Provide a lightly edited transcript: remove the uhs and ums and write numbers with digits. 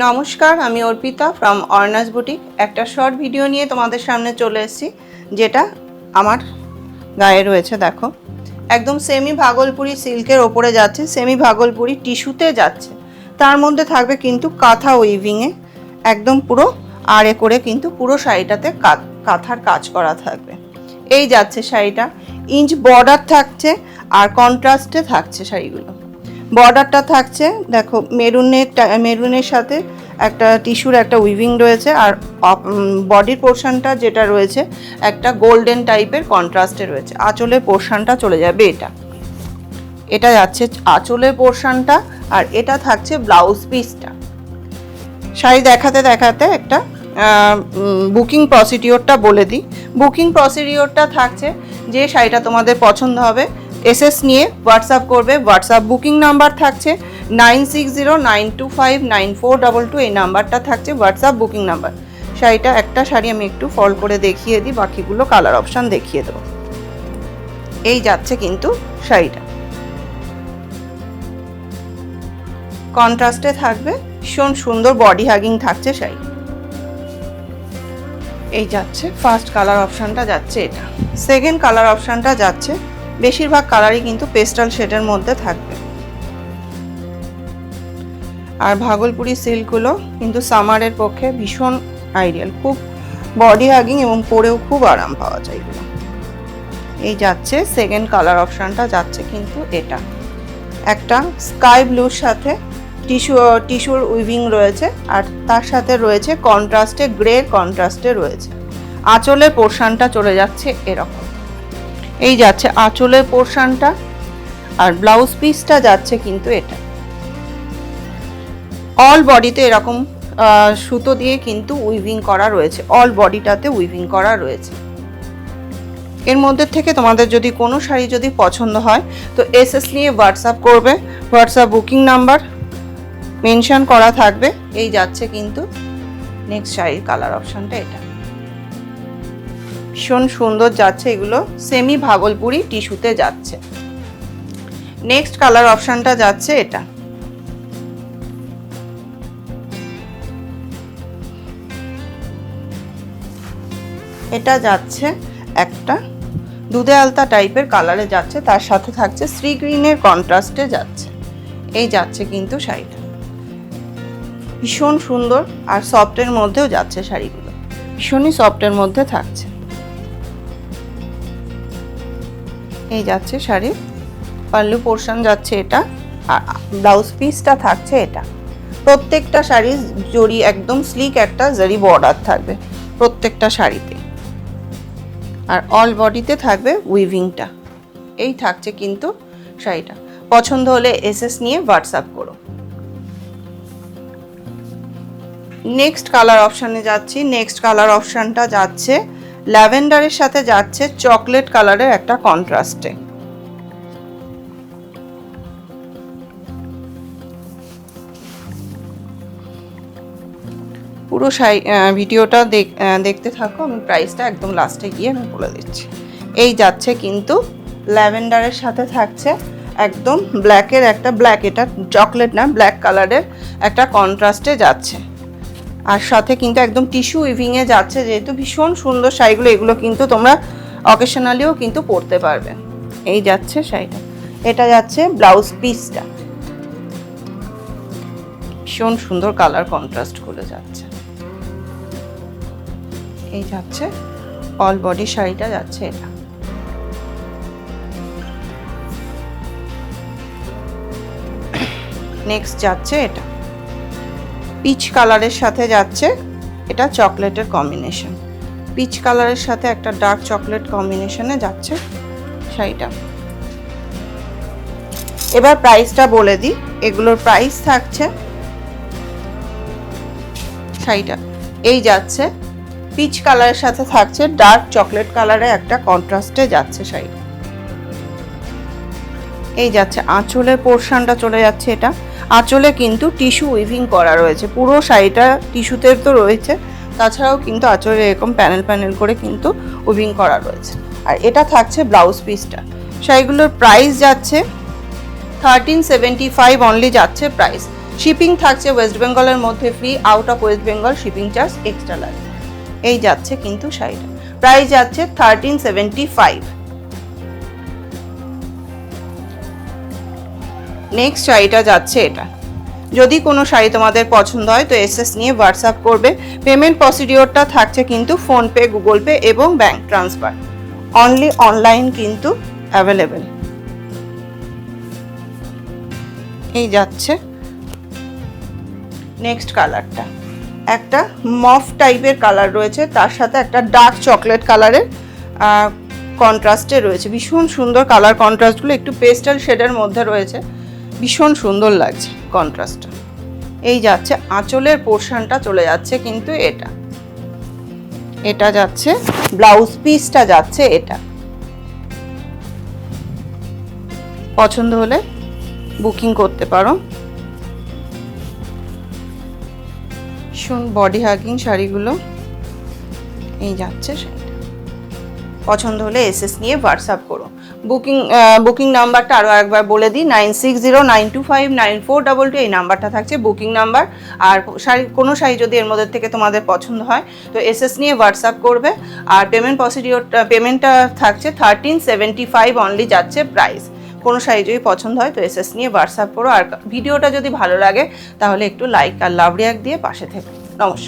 নমস্কার, আমি Arpita from অর্নাস boutique. একটা শর্ট ভিডিও নিয়ে তোমাদের সামনে চলে এসেছি, যেটা আমার গায়ে রয়েছে। দেখো, একদম সেমি ভাগলপুরি সিল্কের ওপরে যাচ্ছে, সেমি ভাগলপুরি টিস্যুতে যাচ্ছে, তার মধ্যে থাকবে কিন্তু কাঁথা উইভিংয়ে একদম পুরো আড়ে করে কিন্তু পুরো শাড়িটাতে কাঁথার কাজ করা থাকবে। এই যাচ্ছে শাড়িটা, ইঞ্চ বর্ডার থাকছে আর কন্ট্রাস্টে থাকছে শাড়িগুলো। বর্ডারটা থাকছে দেখো মেরুনের সাথে একটা টিস্যুর একটা উইভিং রয়েছে, আর বডির পোর্শনটা যেটা রয়েছে একটা গোল্ডেন টাইপের কন্ট্রাস্টে রয়েছে। আঁচলের পোর্শনটা চলে যাবে এটা যাচ্ছে আঁচলের পোর্শনটা, আর এটা থাকছে ব্লাউজ পিসটা। শাড়ি দেখাতে দেখাতে একটা বুকিং প্রসিডিওরটা বলে দিই। বুকিং প্রসিডিওরটা থাকছে, যে শাড়িটা তোমাদের পছন্দ হবে এসএস নিয়ে হোয়াটসঅ্যাপ করবে। হোয়াটসঅ্যাপ বুকিং নাম্বার থাকছে 9609259422, এই নাম্বারটা থাকছে হোয়াটসঅ্যাপ বুকিং নাম্বার। শাড়িটা একটা শাড়ি আমি একটু ফল করে দেখিয়ে দিই, বাকিগুলো কালার অপশান দেখিয়ে দেবো। এই যাচ্ছে কিন্তু শাড়িটা, কন্ট্রাস্টে থাকবে, ভীষণ সুন্দর বডি হাগিং থাকছে শাড়ি। এই যাচ্ছে ফার্স্ট কালার অপশানটা, যাচ্ছে এটা। সেকেন্ড কালার অপশানটা যাচ্ছে, বেশিরভাগ কালারই কিন্তু পেস্টাল শেডের মধ্যে থাকবে। আর ভাগলপুরি সিল্কগুলো কিন্তু সামারের পক্ষে ভীষণ আইডিয়াল, খুব বডি হাগিং এবং পরেও খুব আরাম পাওয়া যায় এগুলো। এই যাচ্ছে সেকেন্ড কালার অপশানটা, যাচ্ছে কিন্তু এটা একটা স্কাই ব্লুর সাথে টিস্যুর উইভিং রয়েছে, আর তার সাথে রয়েছে কন্ট্রাস্টে গ্রে কন্ট্রাস্টে রয়েছে। আঁচলের পোর্শনটা চলে যাচ্ছে এরকম। এই যাচ্ছে আঁচলের পোর্শনটা, আর ব্লাউজ পিসটা যাচ্ছে কিন্তু এটা। অল বডিতে এরকম সুতো দিয়ে কিন্তু উইভিং করা রয়েছে, অল বডিটাতে উইভিং করা রয়েছে। এর মধ্যে থেকে তোমাদের যদি কোনো শাড়ি যদি পছন্দ হয় তো এসএস নিয়ে হোয়াটসঅ্যাপ করবে, হোয়াটসঅ্যাপ বুকিং নাম্বার মেনশন করা থাকবে। এই যাচ্ছে কিন্তু নেক্সট শাড়ির কালার অপশনটা, এটা ভীষণ সুন্দর যাচ্ছে, এগুলো সেমি ভাগলপুরি টিস্যুতে যাচ্ছে। নেক্সট কালার অপশনটা যাচ্ছে এটা, এটা যাচ্ছে একটা দুধে আলতা টাইপের কালারে যাচ্ছে, তার সাথে থাকছে সি গ্রিনের কন্ট্রাস্টে যাচ্ছে। এই যাচ্ছে কিন্তু শাড়িটা, ভীষণ সুন্দর আর সফটের মধ্যেও যাচ্ছে শাড়িগুলো, ভীষণই সফটের মধ্যে থাকছে। এই যাচ্ছে শাড়ির পাল্লু পোর্শন যাচ্ছে এটা, আর ব্লাউজ পিসটা থাকছে এটা। প্রত্যেকটা শাড়ির জরি একদম স্লিক একটা জরি বর্ডার থাকবে প্রত্যেকটা শাড়িতে, আর অল বডিতে থাকবে উইভিংটা। এই থাকছে কিন্তু শাড়িটা। পছন্দ হলে এসএস নিয়ে হোয়াটসঅ্যাপ করো। নেক্সট কালার অপশানে যাচ্ছি। নেক্সট কালার অপশানটা যাচ্ছে ল্যাভেন্ডারের সাথে যাচ্ছে চকলেট কালারের একটা কন্ট্রাস্টে। পুরো ভিডিওটা দেখতে থাকো, আমি প্রাইসটা একদম লাস্টে গিয়ে আমি বলে দিচ্ছি। এই যাচ্ছে কিন্তু ল্যাভেন্ডারের সাথে থাকছে একদম ব্ল্যাকের একটা, ব্ল্যাক এটা চকলেট না ব্ল্যাক কালারের একটা কন্ট্রাস্টে যাচ্ছে, আর সাথে কিন্তু একদম টিস্যু উইভিংয়ে যাচ্ছে। যেহেতু ভীষণ সুন্দর শাড়িগুলো, এগুলো কিন্তু তোমরা অকেশনালিও কিন্তু পরতে পারবে। এই যাচ্ছে শাড়িটা, এটা যাচ্ছে ব্লাউজ পিসটা, ভীষণ সুন্দর কালার কন্ট্রাস্ট করে যাচ্ছে। এই যাচ্ছে অল বডি শাড়িটা, যাচ্ছে এটা। নেক্সট যাচ্ছে এটা পিচ কালারের সাথে যাচ্ছে, এটা চকলেটের কম্বিনেশন, পিচ কালারের সাথে একটা ডার্ক চকলেট কম্বিনেশনে যাচ্ছে শাড়িটা। এবার প্রাইসটা বলে দিই, এগুলোর প্রাইস থাকছে শাড়িটা এই যাচ্ছে পিচ কালারের সাথে থাকছে ডার্ক চকলেট কালারে একটা কন্ট্রাস্টে যাচ্ছে শাড়িটা। এই যাচ্ছে আঁচলের পোর্শনটা চলে যাচ্ছে এটা। আঁচলে কিন্তু টিস্যু উইভিং করা রয়েছে, পুরো শাড়িটা টিস্যুতে তো রয়েছে, তাছাড়াও কিন্তু আঁচলে এরকম প্যানেল প্যানেল করে কিন্তু উইভিং করা রয়েছে। আর এটা থাকছে ব্লাউজ পিসটা। শাড়িগুলোর প্রাইস যাচ্ছে 1375 অনলি যাচ্ছে প্রাইস। শিপিং থাকছে ওয়েস্ট বেঙ্গলের মধ্যে free, out of West Bengal shipping charge extra লাগবে। এই যাচ্ছে কিন্তু শাড়িটা, প্রাইস যাচ্ছে 1375। নেক্সট শাড়িটা যাচ্ছে এটা। যদি কোনো শাড়ি তোমাদের পছন্দ হয় তো এসএস নিয়ে হোয়াটসঅ্যাপ করবে। পেমেন্ট প্রসিডিওরটা থাকছে কিন্তু ফোনপে, গুগল পে এবং ব্যাংক ট্রান্সফার, অনলি অনলাইন কিন্তু অ্যাভেলেবেল। এই যাচ্ছে নেক্সট কালারটা, একটা মফ টাইপের কালার রয়েছে, তার সাথে একটা ডার্ক চকলেট কালারের কন্ট্রাস্টে রয়েছে। ভীষণ সুন্দর কালার কন্ট্রাস্টগুলো, একটু পেস্টাল শেডের মধ্যে রয়েছে, ভীষণ সুন্দর লাগছে কন্ট্রাস্টটা। এই যাচ্ছে আঁচলের পোর্শনটা চলে যাচ্ছে কিন্তু এটা, এটা যাচ্ছে ব্লাউজ পিসটা যাচ্ছে এটা। পছন্দ হলে বুকিং করতে পারো। ভীষণ বডি হাগিং শাড়িগুলো। এই যাচ্ছে শাড়িটা, পছন্দ হলে এসএস নিয়ে হোয়াটসঅ্যাপ করো। বুকিং নাম্বারটা আরও একবার বলে দিই, 9609259422, এই নাম্বারটা থাকছে বুকিং নাম্বার। আর কোনো শাড়ি যদি এর মধ্যে থেকে তোমাদের পছন্দ হয় তো এসএস নিয়ে হোয়াটসঅ্যাপ করবে। আর পেমেন্টটা থাকছে 1375 অনলি যাচ্ছে প্রাইস। কোনো শাড়ি যদি পছন্দ হয় তো এসএস নিয়ে হোয়াটসঅ্যাপ করো। আর ভিডিওটা যদি ভালো লাগে তাহলে একটু লাইক আর লাভ রিয়াক্ট দিয়ে পাশে থেকো। নমস্কার।